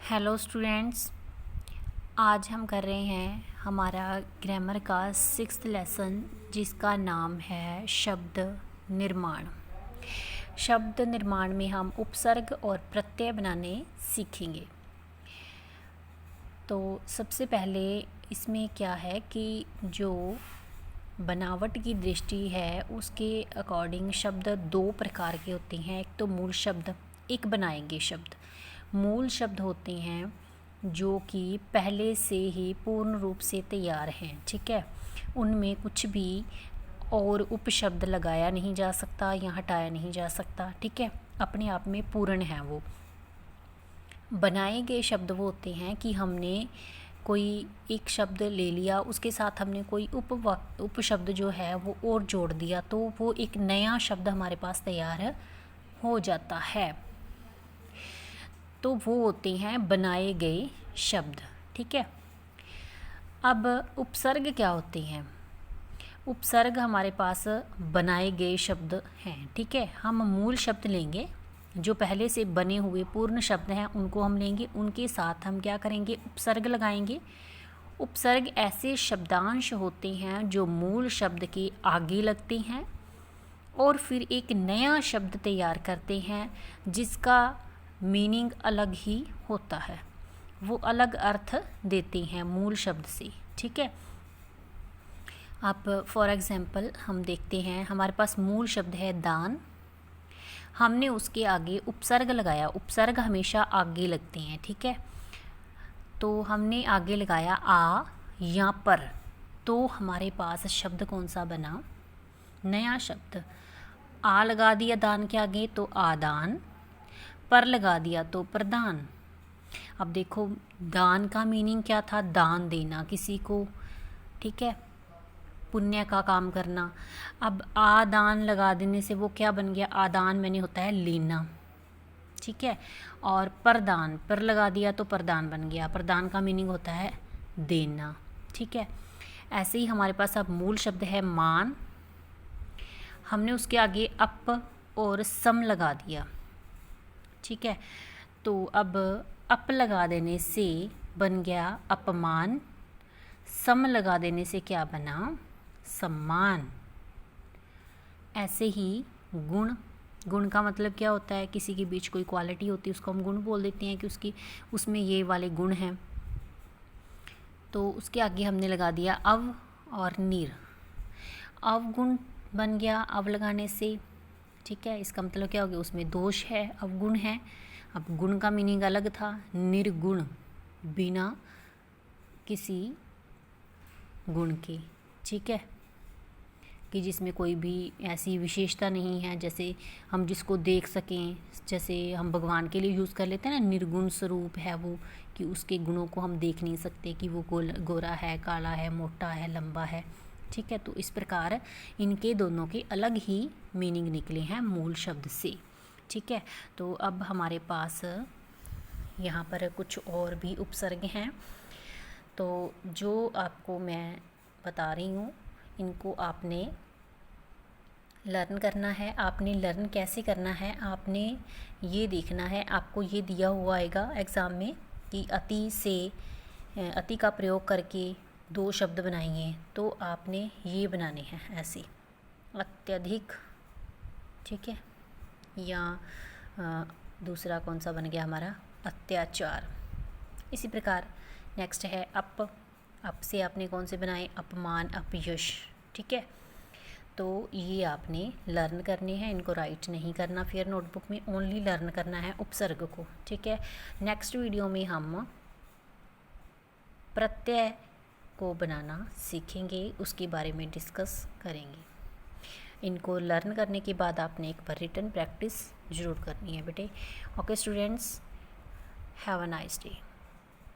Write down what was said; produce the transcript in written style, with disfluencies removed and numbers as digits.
Hello students, आज हम कर रहे हैं हमारा ग्रामर का 6th लेसन जिसका नाम है शब्द निर्माण। शब्द निर्माण में हम उपसर्ग और प्रत्यय बनाने सीखेंगे। तो सबसे पहले इसमें क्या है कि जो बनावट की दृष्टि है उसके अकॉर्डिंग शब्द दो प्रकार के होते हैं। एक तो मूल शब्द, एक बनाए गए शब्द। मूल शब्द होते हैं जो कि पहले से ही पूर्ण रूप से तैयार हैं, ठीक है। उनमें कुछ भी और उपशब्द लगाया नहीं जा सकता या हटाया नहीं जा सकता, ठीक है, अपने आप में पूर्ण है वो। बनाए गए शब्द वो होते हैं कि हमने कोई एक शब्द ले लिया, उसके साथ हमने कोई उपशब्द जो है वो और जोड़ दिया, तो वो एक नया शब्द हमारे पास तैयार हो जाता है। तो वो होते हैं बनाए गए शब्द, ठीक है। अब उपसर्ग क्या होते हैं? उपसर्ग हमारे पास बनाए गए शब्द हैं, ठीक है। हम मूल शब्द लेंगे, जो पहले से बने हुए पूर्ण शब्द हैं उनको हम लेंगे, उनके साथ हम क्या करेंगे, उपसर्ग लगाएंगे। उपसर्ग ऐसे शब्दांश होते हैं जो मूल शब्द के आगे लगते हैं और फिर एक नया शब्द तैयार करते हैं जिसका मीनिंग अलग ही होता है, वो अलग अर्थ देते हैं मूल शब्द से, ठीक है। आप फॉर एग्ज़ाम्पल हम देखते हैं, हमारे पास मूल शब्द है दान, हमने उसके आगे उपसर्ग लगाया। उपसर्ग हमेशा आगे लगते हैं, ठीक है। तो हमने आगे लगाया आ या पर, तो हमारे पास शब्द कौन सा बना, नया शब्द। आ लगा दिया दान के आगे तो आदान, पर लगा दिया तो प्रदान। अब देखो दान का मीनिंग क्या था, दान देना किसी को, ठीक है, पुण्य का काम करना। अब आदान लगा देने से वो क्या बन गया, आदान मैंने होता है लेना, ठीक है। और प्रदान, पर लगा दिया तो प्रदान बन गया, प्रदान का मीनिंग होता है देना, ठीक है। ऐसे ही हमारे पास अब मूल शब्द है मान, हमने उसके आगे अप और सम लगा दिया, ठीक है। तो अब अप लगा देने से बन गया अपमान, सम लगा देने से क्या बना, सम्मान। ऐसे ही गुण, गुण का मतलब क्या होता है, किसी के बीच कोई क्वालिटी होती है उसको हम गुण बोल देते हैं कि उसमें ये वाले गुण हैं। तो उसके आगे हमने लगा दिया अव और नीर, अवगुण बन गया अव लगाने से, ठीक है। इसका मतलब क्या हो गया, उसमें दोष है, अवगुण है। अब गुण का मीनिंग अलग था, निर्गुण, बिना किसी गुण के, ठीक है, कि जिसमें कोई भी ऐसी विशेषता नहीं है, जैसे हम जिसको देख सकें, जैसे हम भगवान के लिए यूज़ कर लेते हैं ना, निर्गुण स्वरूप है वो, कि उसके गुणों को हम देख नहीं सकते कि वो गोरा है, काला है, मोटा है, लंबा है, ठीक है। तो इस प्रकार इनके दोनों के अलग ही मीनिंग निकले हैं मूल शब्द से, ठीक है। तो अब हमारे पास यहाँ पर कुछ और भी उपसर्ग हैं, तो जो आपको मैं बता रही हूँ इनको आपने लर्न करना है। आपने लर्न कैसे करना है, आपने ये देखना है, आपको ये दिया हुआ आएगा एग्ज़ाम में कि अति का प्रयोग करके दो शब्द बनाइए, तो आपने ये बनाने हैं ऐसे, अत्यधिक, ठीक है, या दूसरा कौन सा बन गया हमारा, अत्याचार। इसी प्रकार नेक्स्ट है अप से आपने कौन से बनाए, अपमान, अपयश, ठीक है। तो ये आपने लर्न करने हैं, इनको राइट नहीं करना फिर नोटबुक में, ओनली लर्न करना है उपसर्ग को, ठीक है। नेक्स्ट वीडियो में हम प्रत्यय को बनाना सीखेंगे, उसके बारे में डिस्कस करेंगे। इनको लर्न करने के बाद आपने एक बार रिटन प्रैक्टिस ज़रूर करनी है बेटे। Okay students, have a nice day.